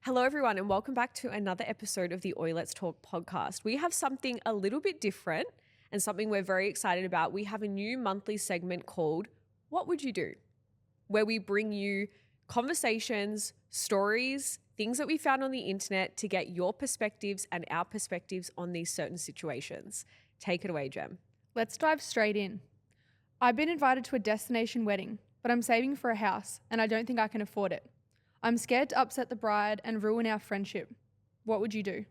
Hello, everyone, and welcome back to another episode of the Oi Let's Talk podcast. We have something a little bit different and something we're very excited about. We have a new monthly segment called What Would You Do?, where we bring you conversations, stories, things that we found on the internet to get your perspectives and our perspectives on these certain situations. Take it away, Gem. Let's dive straight in. I've been invited to a destination wedding, but I'm saving for a house and I don't think I can afford it. I'm scared to upset the bride and ruin our friendship. What would you do?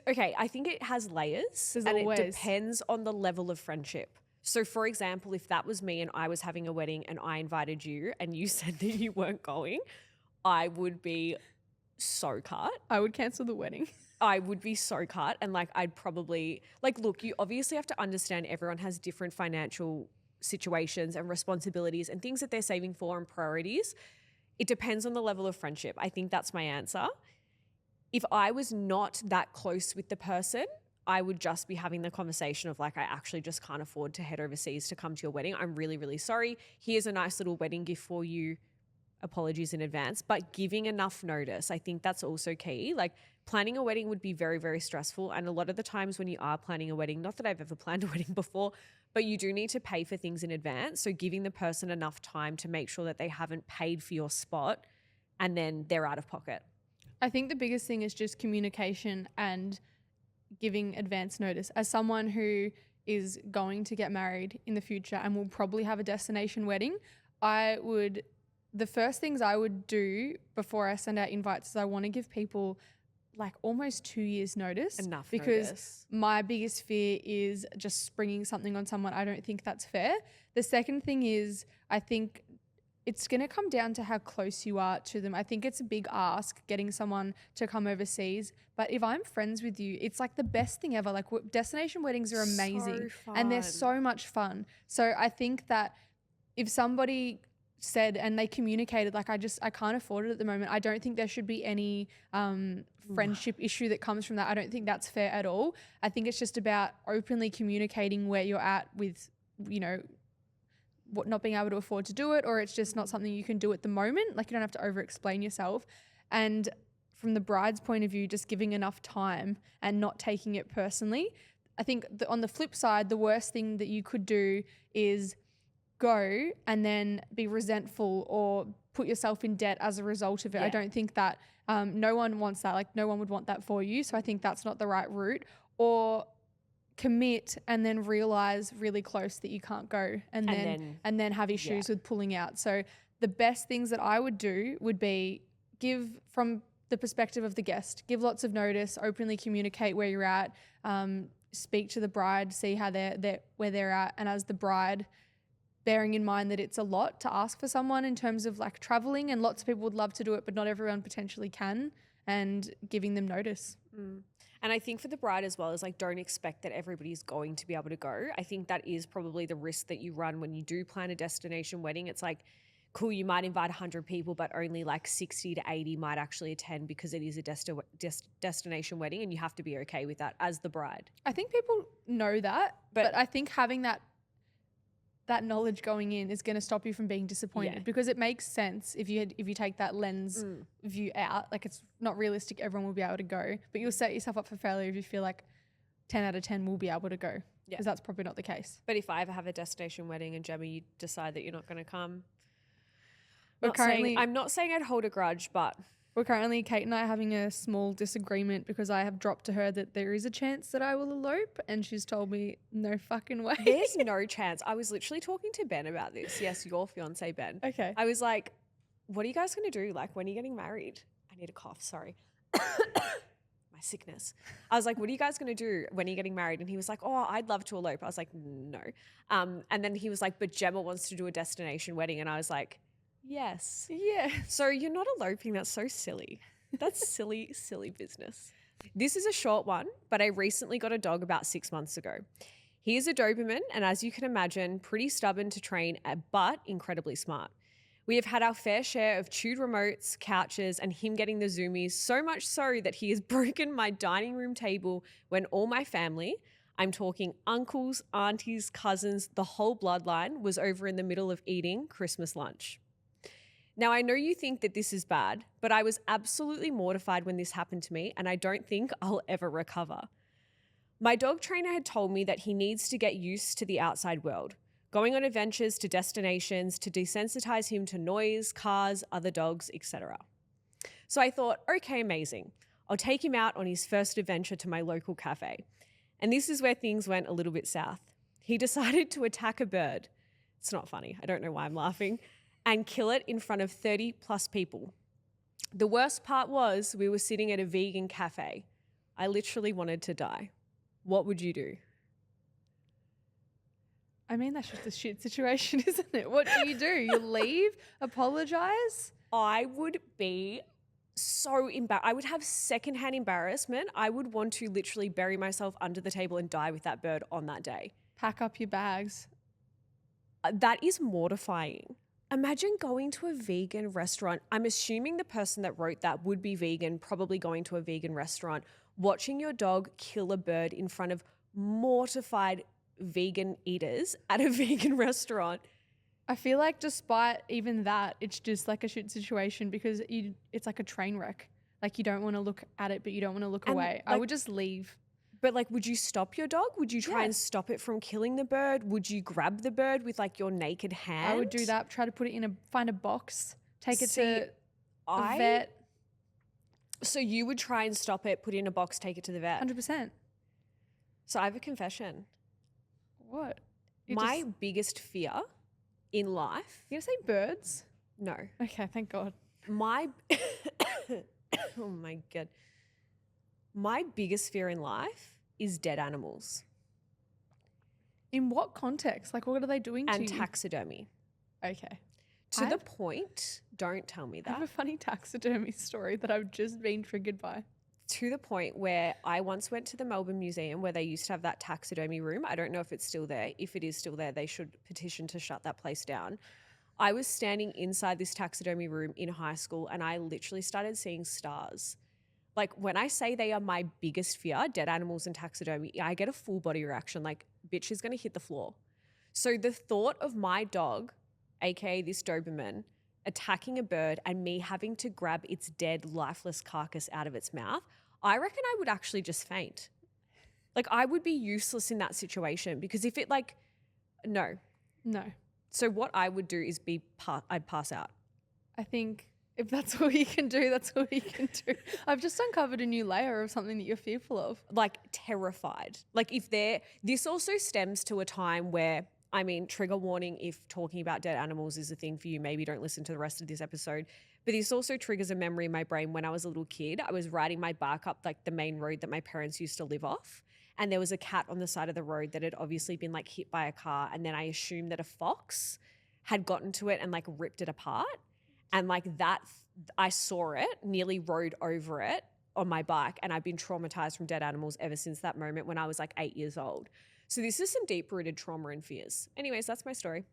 Okay, I think it has layers and it depends on the level of friendship. So for example, if that was me and I was having a wedding and I invited you and you said that you weren't going, I would be so cut. I would cancel the wedding. I would be so cut and I'd probably look, you obviously have to understand everyone has different financial situations and responsibilities and things that they're saving for and priorities. It depends on the level of friendship. I think that's my answer. If I was not that close with the person, I would just be having the conversation of I actually just can't afford to head overseas to come to your wedding. I'm really, really sorry. Here's a nice little wedding gift for you. Apologies in advance, but giving enough notice, I think that's also key. Planning a wedding would be very, very stressful. And a lot of the times when you are planning a wedding, not that I've ever planned a wedding before, but you do need to pay for things in advance. So giving the person enough time to make sure that they haven't paid for your spot and then they're out of pocket. I think the biggest thing is just communication and giving advance notice. As someone who is going to get married in the future and will probably have a destination wedding, the first things I would do before I send out invites is I want to give people almost 2 years notice. Enough because notice. My biggest fear is just springing something on someone. I don't think that's fair. The second thing is I think it's going to come down to how close you are to them. I think it's a big ask getting someone to come overseas. But if I'm friends with you, it's the best thing ever. Destination weddings are amazing and they're so much fun. So I think that if somebody said and they communicated I can't afford it at the moment, I don't think there should be any friendship issue that comes from that. I don't think that's fair at all. I think it's just about openly communicating where you're at with, what not being able to afford to do it, or it's just not something you can do at the moment. You don't have to over explain yourself. And from the bride's point of view, just giving enough time and not taking it personally. I think on the flip side, the worst thing that you could do is go and then be resentful or put yourself in debt as a result of it. Yeah. I don't think that no one wants that. No one would want that for you. So I think that's not the right route. Or commit and then realize really close that you can't go and then have issues with pulling out. So the best things that I would do would be give from the perspective of the guest, give lots of notice, openly communicate where you're at, speak to the bride, see how where they're at, and as the bride, bearing in mind that it's a lot to ask for someone in terms of traveling, and lots of people would love to do it, but not everyone potentially can, and giving them notice. And I think for the bride as well is don't expect that everybody's going to be able to go. I think that is probably the risk that you run when you do plan a destination wedding. It's cool, you might invite 100 people, but only 60 to 80 might actually attend because it is a destination wedding, and you have to be okay with that as the bride. I think people know that, but I think having that knowledge going in is going to stop you from being disappointed, because it makes sense if you take that lens view out. It's not realistic everyone will be able to go, but you'll set yourself up for failure if you feel 10 out of 10 will be able to go, because that's probably not the case. But if I ever have a destination wedding and Gemma, you decide that you're not going to come, I'm not saying I'd hold a grudge, but Kate and I are having a small disagreement because I have dropped to her that there is a chance that I will elope, and she's told me no fucking way. There's no chance. I was literally talking to Ben about this. Yes, your fiance, Ben. Okay. I was like, what are you guys going to do? When are you getting married? I need a cough, sorry. My sickness. I was like, what are you guys going to do when you're getting married? And he was like, oh, I'd love to elope. I was like, no. And then he was like, but Gemma wants to do a destination wedding. And I was like, yes. Yeah. So you're not eloping. That's so silly. That's silly, silly business. This is a short one, but I recently got a dog about 6 months ago. He is a Doberman, and as you can imagine, pretty stubborn to train, but incredibly smart. We have had our fair share of chewed remotes, couches, and him getting the zoomies, so much so that he has broken my dining room table when all my family, I'm talking uncles, aunties, cousins, the whole bloodline, was over in the middle of eating Christmas lunch. Now, I know you think that this is bad, but I was absolutely mortified when this happened to me, and I don't think I'll ever recover. My dog trainer had told me that he needs to get used to the outside world, going on adventures to destinations to desensitize him to noise, cars, other dogs, etc. So I thought, okay, amazing. I'll take him out on his first adventure to my local cafe. And this is where things went a little bit south. He decided to attack a bird. It's not funny. I don't know why I'm laughing. And kill it in front of 30 plus people. The worst part was we were sitting at a vegan cafe. I literally wanted to die. What would you do? I mean, that's just a shit situation, isn't it? What do? You leave? Apologize? I would be so embarrassed. I would have secondhand embarrassment. I would want to literally bury myself under the table and die with that bird on that day. Pack up your bags. That is mortifying. Imagine going to a vegan restaurant. I'm assuming the person that wrote that would be vegan, probably going to a vegan restaurant, watching your dog kill a bird in front of mortified vegan eaters at a vegan restaurant. I feel like despite even that, it's just like a shit situation because it's like a train wreck. Like you don't want to look at it, but you don't want to look away. I would just leave. But like, would you stop your dog? Would you try Yeah. and stop it from killing the bird? Would you grab the bird with like your naked hand? I would do that. Try to put it find a box, take it See, to a vet. So you would try and stop it, put it in a box, take it to the vet. 100%. So I have a confession. What? My biggest fear in life. You gonna say birds? No. Okay, thank God. My oh my God. My biggest fear in life is dead animals In what context? Like, what are they doing to and you? taxidermy. Okay. To the point, don't tell me I have that. a funny taxidermy story that I've just been triggered by. To the point where I once went to the Melbourne Museum where they used to have that taxidermy room. I don't know if it's still there. If it is still there, they should petition to shut that place down. I was standing inside this taxidermy room in high school and I literally started seeing stars. Like when I say they are my biggest fear, dead animals and taxidermy, I get a full body reaction. Like, bitch is going to hit the floor. So the thought of my dog, aka this Doberman, attacking a bird and me having to grab its dead, lifeless carcass out of its mouth, I reckon I would actually just faint. Like I would be useless in that situation because if it no. No. So what I would do is I'd pass out. I think if that's all you can do, that's all you can do. I've just uncovered a new layer of something that you're fearful of. Like terrified. Like this also stems to a time where, I mean, trigger warning if talking about dead animals is a thing for you, maybe don't listen to the rest of this episode. But this also triggers a memory in my brain when I was a little kid. I was riding my bike up like the main road that my parents used to live off. And there was a cat on the side of the road that had obviously been like hit by a car. And then I assumed that a fox had gotten to it and like ripped it apart. And like that, I saw it, nearly rode over it on my bike. And I've been traumatized from dead animals ever since that moment when I was like 8 years old. So this is some deep-rooted trauma and fears. Anyways, that's my story.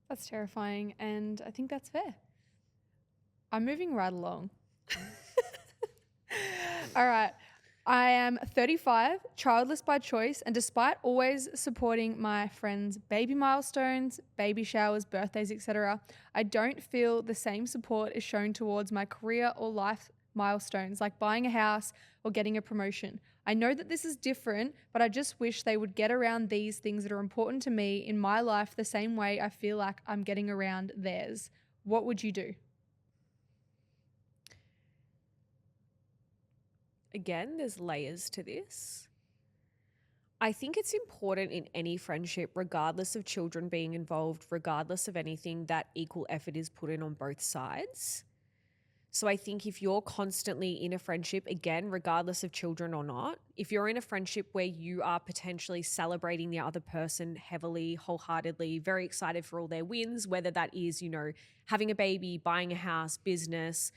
That's terrifying, and I think that's fair. I'm moving right along. All right. I am 35, childless by choice, and despite always supporting my friends' baby milestones, baby showers, birthdays, etc., I don't feel the same support is shown towards my career or life milestones like buying a house or getting a promotion. I know that this is different, but I just wish they would get around these things that are important to me in my life the same way I feel like I'm getting around theirs. What would you do? Again, there's layers to this. I think it's important in any friendship, regardless of children being involved, regardless of anything, that equal effort is put in on both sides. So I think if you're constantly in a friendship, again, regardless of children or not, if you're in a friendship where you are potentially celebrating the other person heavily, wholeheartedly, very excited for all their wins, whether that is, having a baby, buying a house, business,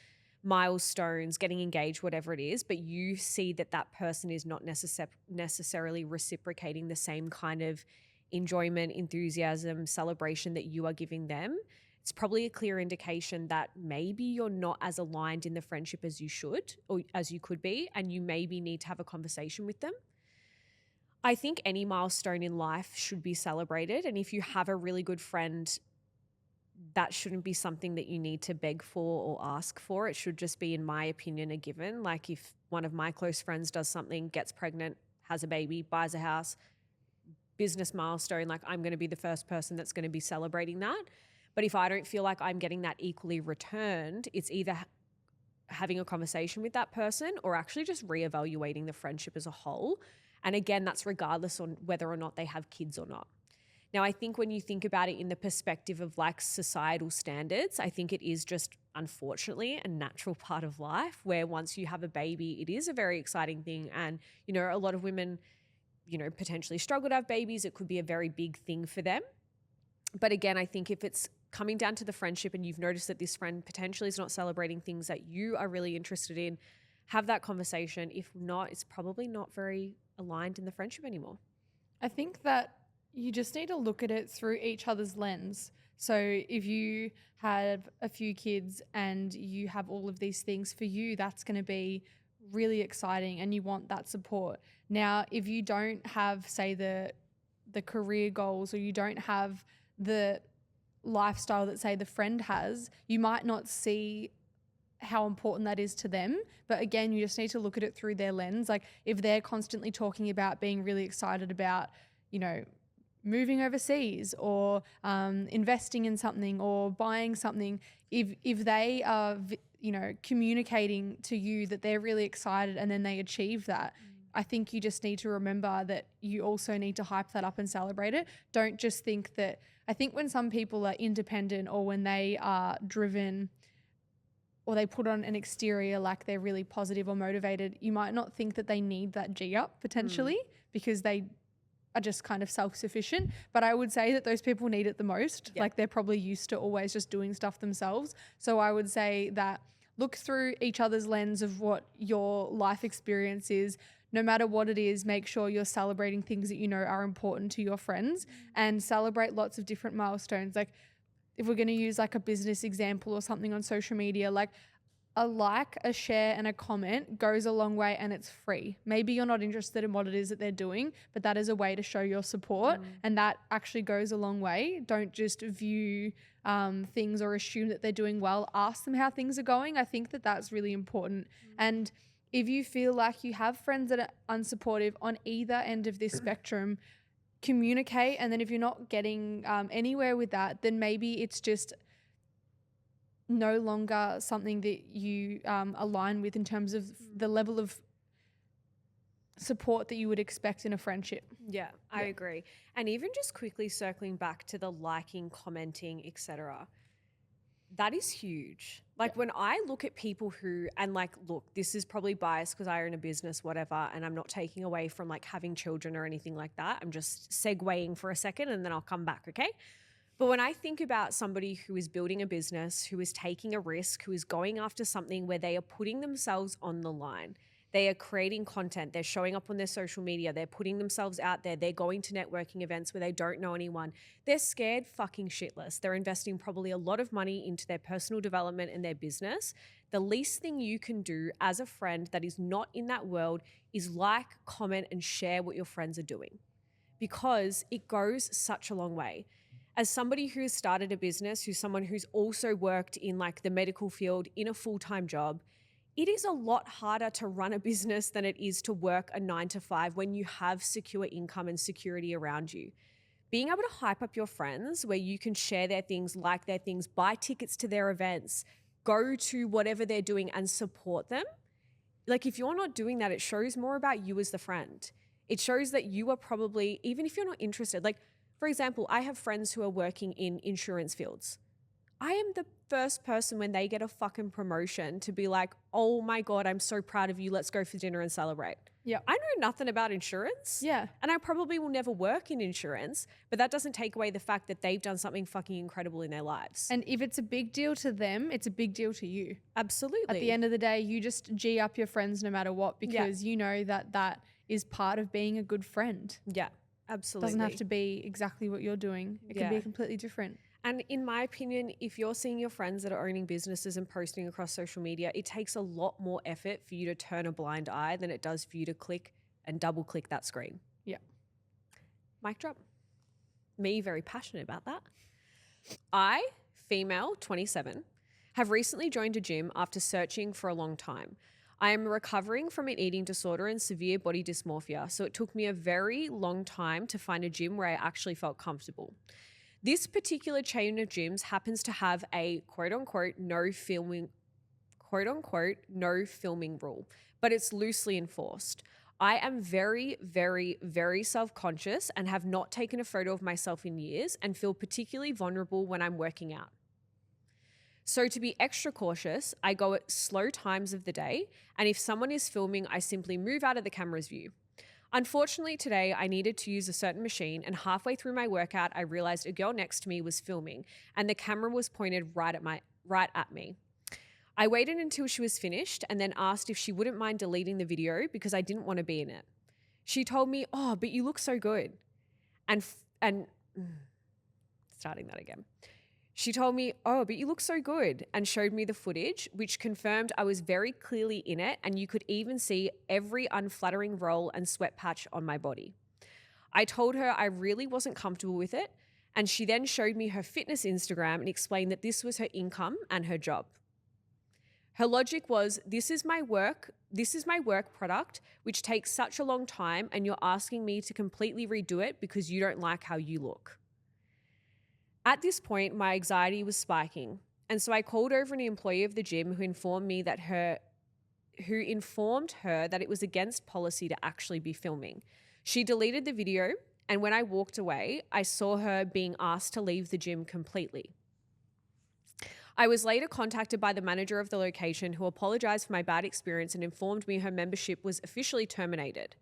milestones, getting engaged, whatever it is, but you see that that person is not necessarily reciprocating the same kind of enjoyment, enthusiasm, celebration that you are giving them, it's probably a clear indication that maybe you're not as aligned in the friendship as you should or as you could be, and you maybe need to have a conversation with them. I think any milestone in life should be celebrated, and if you have a really good friend that shouldn't be something that you need to beg for or ask for. It should just be, in my opinion, a given. Like if one of my close friends does something, gets pregnant, has a baby, buys a house, business milestone, like I'm going to be the first person that's going to be celebrating that. But if I don't feel like I'm getting that equally returned, it's either having a conversation with that person or actually just reevaluating the friendship as a whole. And again, that's regardless on whether or not they have kids or not. Now, I think when you think about it in the perspective of like societal standards, I think it is just unfortunately a natural part of life where once you have a baby, it is a very exciting thing. And, you know, a lot of women, you know, potentially struggle to have babies. It could be a very big thing for them. But again, I think if it's coming down to the friendship and you've noticed that this friend potentially is not celebrating things that you are really interested in, have that conversation. If not, it's probably not very aligned in the friendship anymore. I think that you just need to look at it through each other's lens. So if you have a few kids and you have all of these things for you, that's going to be really exciting and you want that support. Now, if you don't have, say, the career goals or you don't have the lifestyle that, say, the friend has, you might not see how important that is to them. But again, you just need to look at it through their lens. Like if they're constantly talking about being really excited about, you know, moving overseas or investing in something or buying something, if they are, you know, communicating to you that they're really excited and then they achieve that, I think you just need to remember that you also need to hype that up and celebrate it. Don't just think that, I think when some people are independent or when they are driven or they put on an exterior like they're really positive or motivated, you might not think that they need that G up potentially because they are just kind of self-sufficient. But I would say that those people need it the most. Yeah. Like they're probably used to always just doing stuff themselves. So I would say that look through each other's lens of what your life experience is. No matter what it is, make sure you're celebrating things that you know are important to your friends and celebrate lots of different milestones. Like if we're going to use like a business example or something on social media, like a like, a share and a comment goes a long way and it's free. Maybe you're not interested in what it is that they're doing, but that is a way to show your support and that actually goes a long way. Don't just view things or assume that they're doing well. Ask them how things are going. I think that that's really important. And if you feel like you have friends that are unsupportive on either end of this spectrum, communicate. And then if you're not getting anywhere with that, then maybe it's just no longer something that you align with in terms of the level of support that you would expect in a friendship. Yeah, I agree. And even just quickly circling back to the liking, commenting, etc., that is huge. Like when I look at people who, and like, look, this is probably biased because I own a business, whatever, and I'm not taking away from like having children or anything like that. I'm just segueing for a second and then I'll come back, okay? But when I think about somebody who is building a business, who is taking a risk, who is going after something where they are putting themselves on the line, they are creating content, they're showing up on their social media, they're putting themselves out there, they're going to networking events where they don't know anyone, they're scared fucking shitless. They're investing probably a lot of money into their personal development and their business. The least thing you can do as a friend that is not in that world is like, comment, and share what your friends are doing because it goes such a long way. As somebody who has started a business, who's someone who's also worked in like the medical field in a full-time job, it is a lot harder to run a business than it is to work a 9-to-5 when you have secure income and security around you. Being able to hype up your friends where you can share their things, like their things, buy tickets to their events, go to whatever they're doing and support them. Like if you're not doing that, it shows more about you as the friend. It shows that you are probably, even if you're not interested, like for example, I have friends who are working in insurance fields. I am the first person when they get a fucking promotion to be like, oh my God, I'm so proud of you. Let's go for dinner and celebrate. Yeah. I know nothing about insurance. Yeah. And I probably will never work in insurance, but that doesn't take away the fact that they've done something fucking incredible in their lives. And if it's a big deal to them, it's a big deal to you. Absolutely. At the end of the day, you just G up your friends no matter what because you know that that is part of being a good friend. Yeah, absolutely. It doesn't have to be exactly what you're doing. It can be completely different. And in my opinion, if you're seeing your friends that are owning businesses and posting across social media, it takes a lot more effort for you to turn a blind eye than it does for you to click and double click that screen. Yeah. Mic drop. Me, very passionate about that. I female, 27, have recently joined a gym after searching for a long time. I am recovering from an eating disorder and severe body dysmorphia, so it took me a very long time to find a gym where I actually felt comfortable. This particular chain of gyms happens to have a quote-unquote no filming rule, but it's loosely enforced. I am very, very, very self-conscious and have not taken a photo of myself in years and feel particularly vulnerable when I'm working out. So to be extra cautious, I go at slow times of the day, and if someone is filming, I simply move out of the camera's view. Unfortunately, today I needed to use a certain machine, and halfway through my workout, I realized a girl next to me was filming, and the camera was pointed right at me. I waited until she was finished and then asked if she wouldn't mind deleting the video because I didn't want to be in it. She told me, "Oh, but you look so good," starting that again. She told me, "Oh, but you look so good," and showed me the footage, which confirmed I was very clearly in it, and you could even see every unflattering roll and sweat patch on my body. I told her I really wasn't comfortable with it, and she then showed me her fitness Instagram and explained that this was her income and her job. Her logic was, this is my work product, which takes such a long time, and you're asking me to completely redo it because you don't like how you look. At this point, my anxiety was spiking, and so I called over an employee of the gym who informed her that it was against policy to actually be filming. She deleted the video, and when I walked away, I saw her being asked to leave the gym completely. I was later contacted by the manager of the location, who apologized for my bad experience and informed me her membership was officially terminated.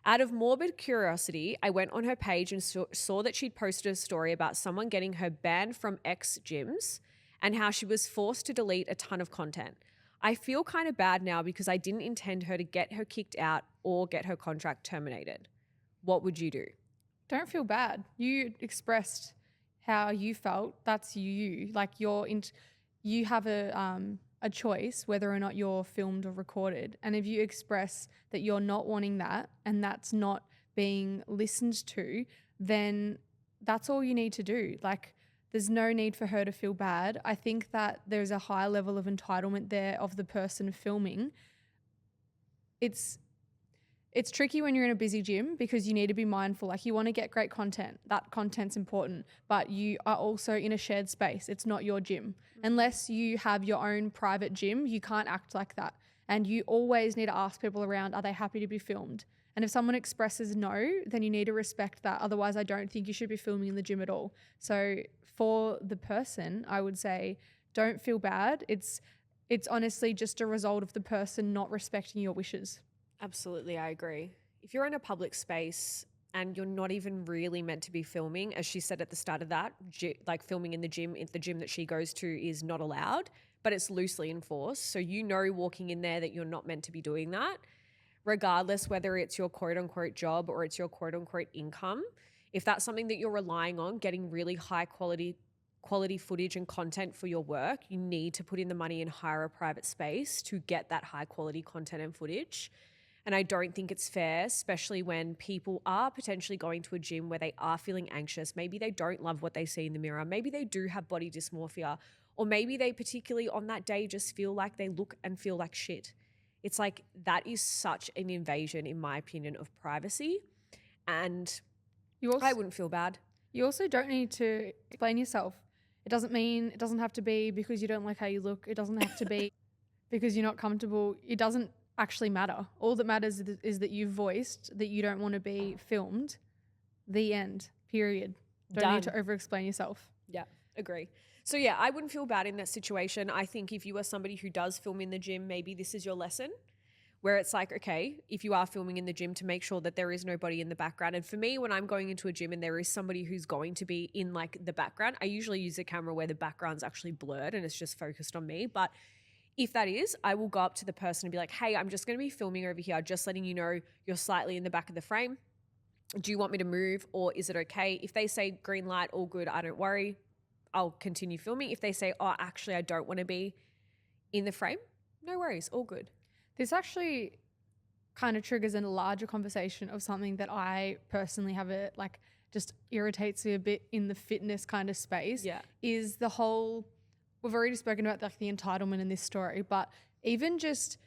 Out of morbid curiosity, I went on her page and saw that she'd posted a story about someone getting her banned from X gyms and how she was forced to delete a ton of content. I feel kind of bad now because I didn't intend her to get her kicked out or get her contract terminated. What would you do? Don't feel bad. You expressed how you felt. That's you. Like you have a choice whether or not you're filmed or recorded. And if you express that you're not wanting that and that's not being listened to, then that's all you need to do. Like, there's no need for her to feel bad. I think that there's a high level of entitlement there of the person filming. It's tricky when you're in a busy gym because you need to be mindful. Like, you want to get great content. That content's important, but you are also in a shared space. It's not your gym. Unless you have your own private gym, you can't act like that. And you always need to ask people around, are they happy to be filmed? And if someone expresses no, then you need to respect that. Otherwise, I don't think you should be filming in the gym at all. So for the person, I would say, don't feel bad. It's honestly just a result of the person not respecting your wishes. Absolutely, I agree. If you're in a public space and you're not even really meant to be filming, as she said at the start of that, like filming in the gym that she goes to is not allowed, but it's loosely enforced. So you know walking in there that you're not meant to be doing that, regardless whether it's your quote unquote job or it's your quote unquote income. If that's something that you're relying on, getting really high quality footage and content for your work, you need to put in the money and hire a private space to get that high quality content and footage. And I don't think it's fair, especially when people are potentially going to a gym where they are feeling anxious. Maybe they don't love what they see in the mirror. Maybe they do have body dysmorphia, or maybe they particularly on that day just feel like they look and feel like shit. It's like, that is such an invasion, in my opinion, of privacy. And I wouldn't feel bad. You also don't need to explain yourself. It doesn't have to be because you don't like how you look. It doesn't have to be because you're not comfortable. It doesn't actually matter. All that matters is that you've voiced that you don't want to be filmed. The end. Period. Don't need to over-explain yourself. Yeah, agree. So yeah, I wouldn't feel bad in that situation. I think if you are somebody who does film in the gym, maybe this is your lesson, where it's like, okay, if you are filming in the gym, to make sure that there is nobody in the background. And for me, when I'm going into a gym and there is somebody who's going to be in like the background, I usually use a camera where the background's actually blurred and it's just focused on me. But if that is, I will go up to the person and be like, hey, I'm just going to be filming over here, just letting you know you're slightly in the back of the frame. Do you want me to move, or is it okay? If they say green light, all good, I don't worry, I'll continue filming. If they say, oh, actually, I don't want to be in the frame, no worries, all good. This actually kind of triggers in a larger conversation of something that I personally have a just irritates me a bit in the fitness kind of space Yeah. is the whole, we've already spoken about like the entitlement in this story, but even just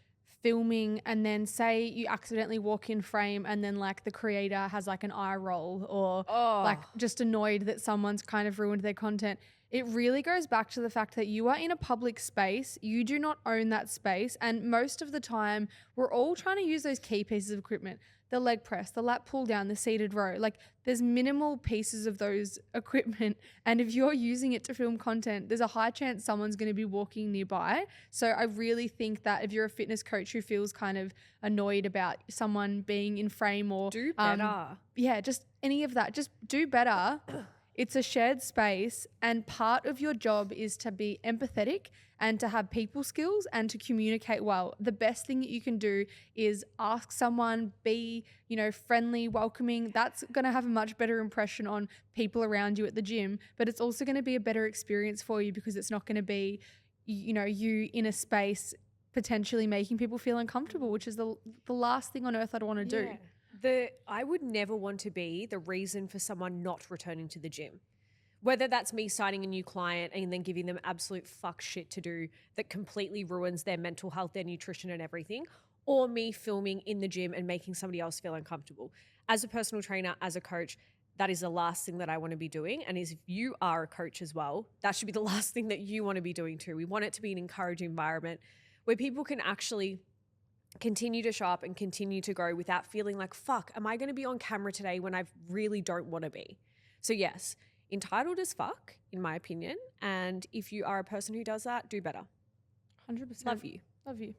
filming and then say you accidentally walk in frame and then like the creator has like an eye roll or like just annoyed that someone's kind of ruined their content. It really goes back to the fact that you are in a public space, you do not own that space, and most of the time we're all trying to use those key pieces of equipment, the leg press, the lat pull down, the seated row. Like there's minimal pieces of those equipment, and if you're using it to film content, there's a high chance someone's going to be walking nearby. So I really think that if you're a fitness coach who feels kind of annoyed about someone being in frame or Do better. just any of that, just do better. It's a shared space, and part of your job is to be empathetic and to have people skills and to communicate well. The best thing that you can do is ask someone, be, friendly, welcoming. That's going to have a much better impression on people around you at the gym, but it's also going to be a better experience for you because it's not going to be, you in a space potentially making people feel uncomfortable, which is the last thing on earth I'd want to do. I would never want to be the reason for someone not returning to the gym. Whether that's me signing a new client and then giving them absolute fuck shit to do that completely ruins their mental health, their nutrition and everything, or me filming in the gym and making somebody else feel uncomfortable. As a personal trainer, as a coach, that is the last thing that I want to be doing. And if you are a coach as well, that should be the last thing that you want to be doing too. We want it to be an encouraging environment where people can actually continue to show up and continue to grow without feeling like, fuck, am I going to be on camera today when I really don't want to be? So yes, entitled as fuck, in my opinion. And if you are a person who does that, do better. 100%. Love you. Love you.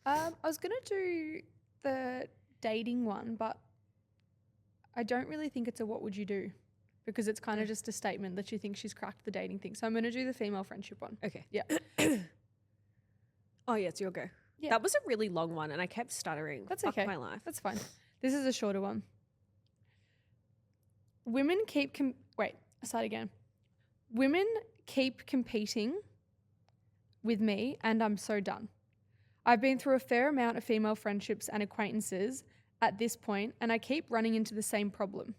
I was going to do the dating one, but I don't really think it's a what would you do, because it's kind of just a statement that you think she's cracked the dating thing. So I'm going to do the female friendship one. Okay. Yeah. Oh, yeah, it's your go. Yeah. That was a really long one and I kept stuttering. That's Fuck okay. my life. That's fine. This is a shorter one. Women keep competing with me and I'm so done. I've been through a fair amount of female friendships and acquaintances at this point, and I keep running into the same problem.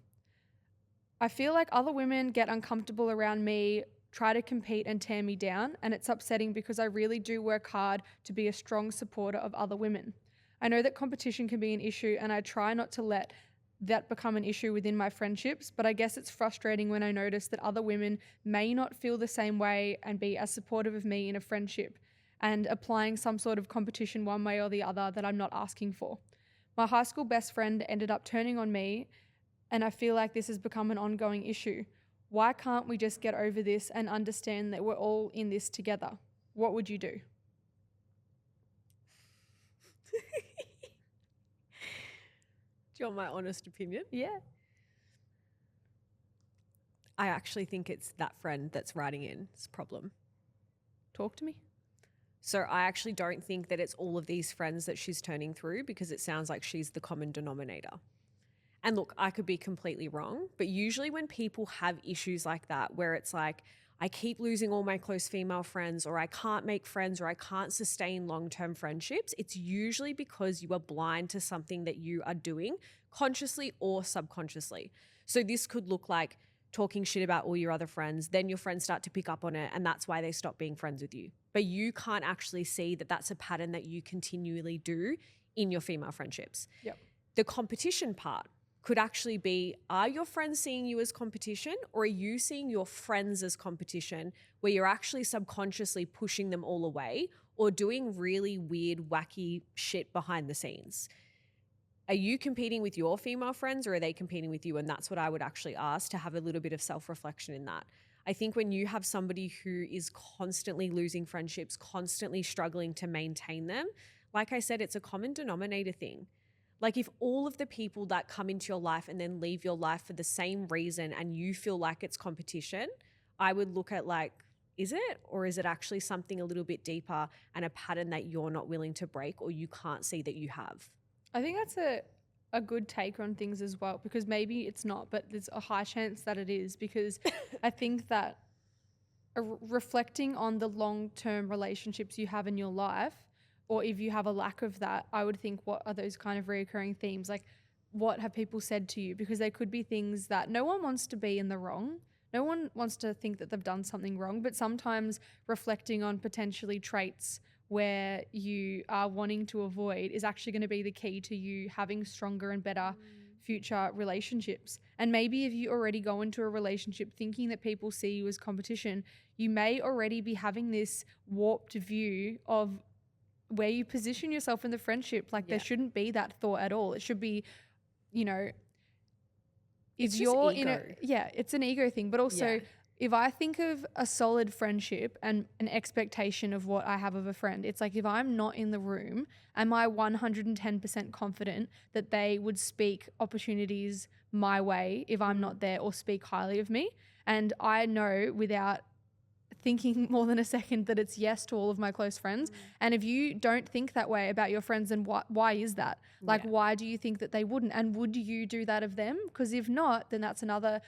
I feel like other women get uncomfortable around me, try to compete and tear me down, and it's upsetting because I really do work hard to be a strong supporter of other women. I know that competition can be an issue and I try not to let that become an issue within my friendships, but I guess it's frustrating when I notice that other women may not feel the same way and be as supportive of me in a friendship and applying some sort of competition one way or the other that I'm not asking for. My high school best friend ended up turning on me, and I feel like this has become an ongoing issue. Why can't we just get over this and understand that we're all in this together? What would you do? Do you want my honest opinion? Yeah. I actually think it's that friend that's writing in's problem. Talk to me. So I actually don't think that it's all of these friends that she's turning through, because it sounds like she's the common denominator. And look, I could be completely wrong, but usually when people have issues like that, where it's like, I keep losing all my close female friends, or I can't make friends, or I can't sustain long-term friendships, it's usually because you are blind to something that you are doing consciously or subconsciously. So this could look like talking shit about all your other friends, then your friends start to pick up on it and that's why they stop being friends with you. But you can't actually see that that's a pattern that you continually do in your female friendships. Yep. The competition part could actually be, are your friends seeing you as competition, or are you seeing your friends as competition where you're actually subconsciously pushing them all away or doing really weird, wacky shit behind the scenes? Are you competing with your female friends or are they competing with you? And that's what I would actually ask, to have a little bit of self-reflection in that. I think when you have somebody who is constantly losing friendships, constantly struggling to maintain them, like I said, it's a common denominator thing. Like if all of the people that come into your life and then leave your life for the same reason and you feel like it's competition, I would look at like, is it? Or is it actually something a little bit deeper and a pattern that you're not willing to break or you can't see that you have? I think that's a good take on things as well, because maybe it's not, but there's a high chance that it is, because I think that reflecting on the long-term relationships you have in your life, or if you have a lack of that, I would think, what are those kind of reoccurring themes? Like what have people said to you, because there could be things that no one wants to be in the wrong. No one wants to think that they've done something wrong, but sometimes reflecting on potentially traits where you are wanting to avoid is actually going to be the key to you having stronger and better future relationships. And maybe if you already go into a relationship thinking that people see you as competition, you may already be having this warped view of where you position yourself in the friendship. Like there shouldn't be that thought at all. It should be, you know, if you're in a, it's an ego thing, but also if I think of a solid friendship and an expectation of what I have of a friend, it's like if I'm not in the room, am I 110% confident that they would speak opportunities my way if I'm not there, or speak highly of me? And I know without thinking more than a second that it's yes to all of my close friends. And if you don't think that way about your friends, then why is that? Like, why do you think that they wouldn't? And would you do that of them? Because if not, then that's another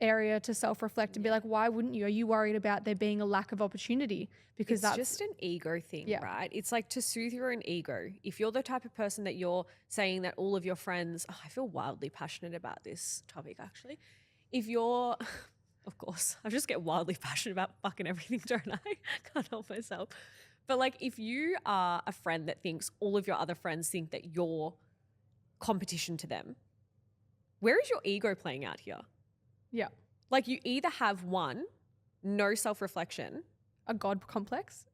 area to self-reflect and be like, why wouldn't you? Are you worried about there being a lack of opportunity? Because it's just an ego thing, right? It's like to soothe your own ego. If you're the type of person that you're saying that all of your friends, I feel wildly passionate about this topic actually. If you're, of course, I just get wildly passionate about fucking everything, don't I? Can't help myself. But like if you are a friend that thinks all of your other friends think that you're competition to them, where is your ego playing out here? Yeah. Like you either have one, no self-reflection. A God complex,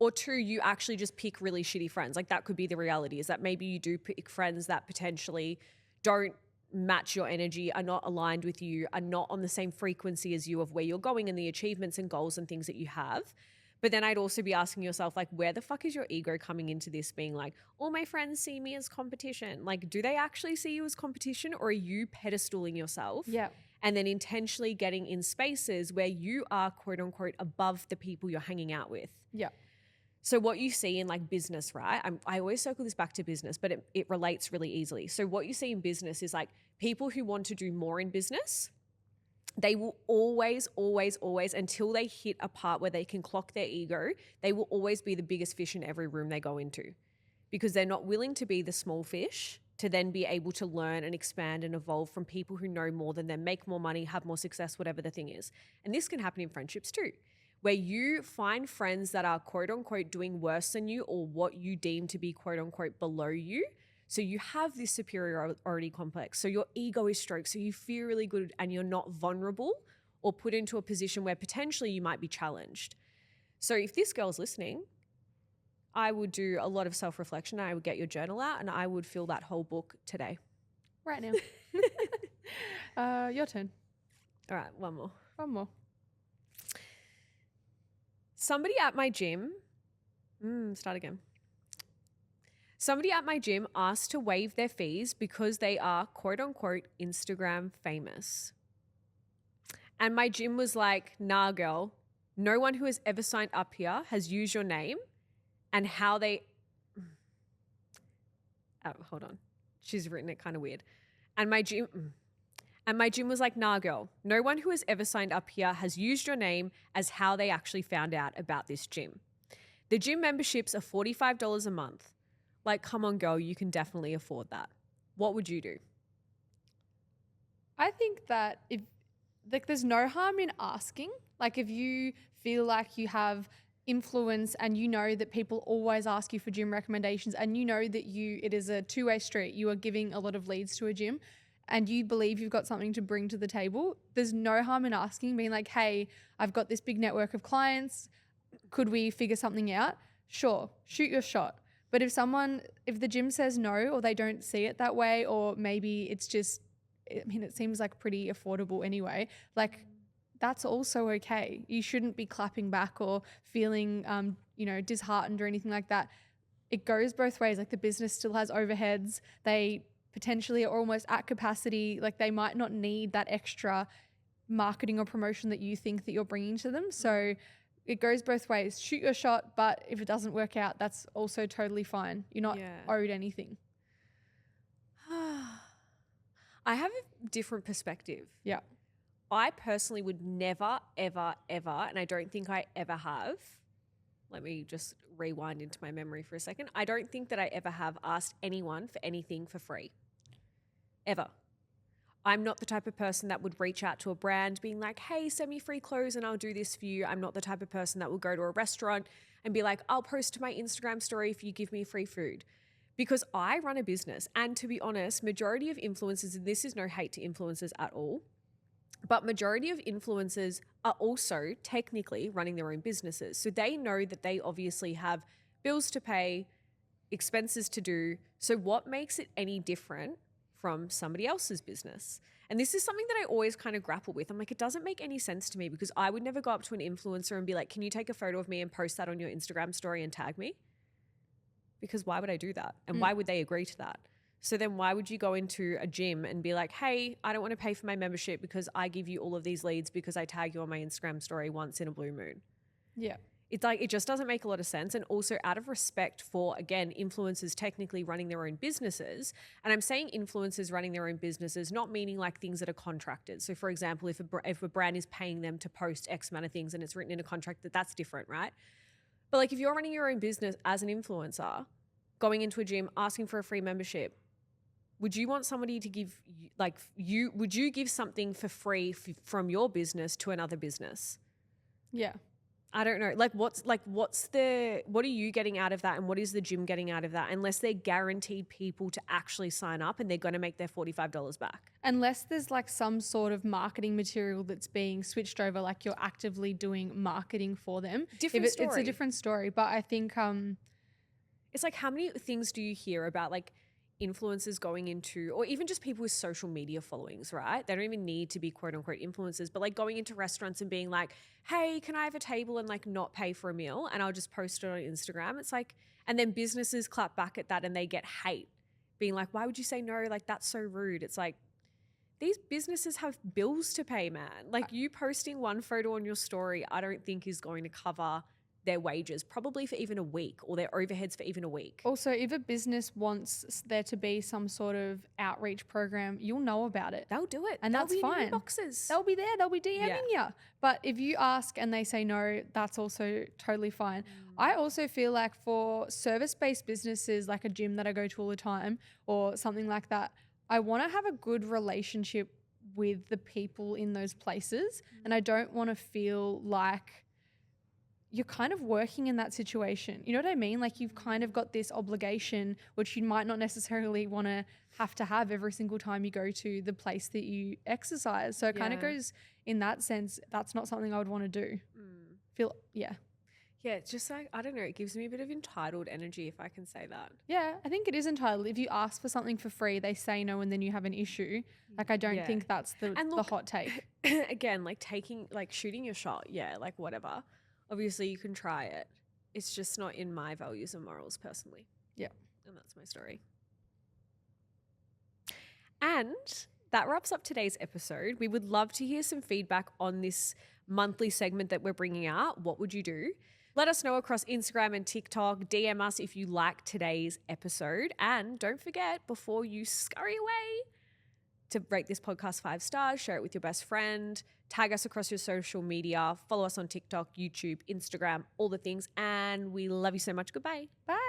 or two, you actually just pick really shitty friends. Like that could be the reality, is that maybe you do pick friends that potentially don't match your energy, are not aligned with you, are not on the same frequency as you of where you're going and the achievements and goals and things that you have. But then I'd also be asking yourself, like, where the fuck is your ego coming into this being like, all my friends see me as competition? Like, do they actually see you as competition, or are you pedestaling yourself? Yeah. And then intentionally getting in spaces where you are quote unquote above the people you're hanging out with. Yeah. So what you see in like business, right? I always circle this back to business, but it relates really easily. So what you see in business is like people who want to do more in business, they will always, until they hit a part where they can clock their ego, they will always be the biggest fish in every room they go into, because they're not willing to be the small fish to then be able to learn and expand and evolve from people who know more than them, make more money, have more success, whatever the thing is. And this can happen in friendships too, where you find friends that are quote unquote doing worse than you, or what you deem to be quote unquote below you. So you have this superiority complex. So your ego is stroked. So you feel really good and you're not vulnerable or put into a position where potentially you might be challenged. So if this girl's listening, I would do a lot of self-reflection. I would get your journal out and I would fill that whole book today. Right now. Your turn. All right, one more. Somebody at my gym, start again. Somebody at my gym asked to waive their fees because they are quote unquote Instagram famous. And my gym was like, nah, girl, no one who has ever signed up here has used your name and how they, hold on. She's written it kind of weird. And my gym was like, nah, girl, no one who has ever signed up here has used your name as how they actually found out about this gym. The gym memberships are $45 a month. Like, come on, girl, you can definitely afford that. What would you do? I think that there's no harm in asking. Like if you feel like you have influence and you know that people always ask you for gym recommendations and you know that it is a two-way street, you are giving a lot of leads to a gym and you believe you've got something to bring to the table, there's no harm in asking, being like, hey, I've got this big network of clients. Could we figure something out? Sure, shoot your shot. But if the gym says no, or they don't see it that way, or maybe it's just, I mean, it seems like pretty affordable anyway, like that's also okay. You shouldn't be clapping back or feeling, disheartened or anything like that. It goes both ways. Like the business still has overheads. They potentially are almost at capacity. Like they might not need that extra marketing or promotion that you think that you're bringing to them. So it goes both ways. Shoot your shot, but if it doesn't work out, that's also totally fine. You're not owed anything. I have a different perspective. Yeah. I personally would never, ever, ever, and I don't think I ever have, let me just rewind into my memory for a second. I don't think that I ever have asked anyone for anything for free. Ever. I'm not the type of person that would reach out to a brand being like, hey, send me free clothes and I'll do this for you. I'm not the type of person that will go to a restaurant and be like, I'll post to my Instagram story if you give me free food. Because I run a business, and to be honest, majority of influencers, and this is no hate to influencers at all, but majority of influencers are also technically running their own businesses. So they know that they obviously have bills to pay, expenses to do. So what makes it any different from somebody else's business? And this is something that I always kind of grapple with. I'm like, it doesn't make any sense to me, because I would never go up to an influencer and be like, can you take a photo of me and post that on your Instagram story and tag me? Because why would I do that? And why would they agree to that? So then why would you go into a gym and be like, hey, I don't want to pay for my membership because I give you all of these leads because I tag you on my Instagram story once in a blue moon? Yeah. It's like, it just doesn't make a lot of sense. And also out of respect for, again, influencers technically running their own businesses. And I'm saying influencers running their own businesses, not meaning like things that are contracted. So for example, if a brand is paying them to post X amount of things and it's written in a contract, that's different, right? But like if you're running your own business as an influencer, going into a gym, asking for a free membership, would you want somebody to give, would you give something for free from your business to another business? Yeah. I don't know. What are you getting out of that, and what is the gym getting out of that? Unless they're guaranteed people to actually sign up and they're going to make their $45 back. Unless there's like some sort of marketing material that's being switched over, like you're actively doing marketing for them. Different story. It's a different story. But I think it's like, how many things do you hear about like influencers going into, or even just people with social media followings, right? They don't even need to be quote unquote influencers, but like going into restaurants and being like, hey, can I have a table and like not pay for a meal? And I'll just post it on Instagram. It's like, and then businesses clap back at that and they get hate, being like, why would you say no? Like, that's so rude. It's like, these businesses have bills to pay, man. Like, you posting one photo on your story, I don't think is going to cover their wages probably for even a week, or their overheads for even a week. Also, if a business wants there to be some sort of outreach program, you'll know about it. They'll do it. And that's fine. Boxes. They'll be there. They'll be DMing you. But if you ask and they say no, that's also totally fine. I also feel like for service-based businesses like a gym that I go to all the time or something like that, I want to have a good relationship with the people in those places. And I don't want to feel like you're kind of working in that situation. You know what I mean? Like, you've kind of got this obligation, which you might not necessarily want to have every single time you go to the place that you exercise. So it kind of goes in that sense. That's not something I would want to do. Yeah, it's just like, I don't know, it gives me a bit of entitled energy, if I can say that. Yeah, I think it is entitled. If you ask for something for free, they say no, and then you have an issue. Like, I don't think that's the hot take. Again, like shooting your shot. Yeah, like whatever. Obviously, you can try it. It's just not in my values and morals personally. Yeah. And that's my story. And that wraps up today's episode. We would love to hear some feedback on this monthly segment that we're bringing out. What would you do? Let us know across Instagram and TikTok. DM us if you like today's episode. And don't forget, before you scurry away, to rate this podcast 5 stars, share it with your best friend, tag us across your social media, follow us on TikTok, YouTube, Instagram, all the things. And we love you so much. Goodbye. Bye.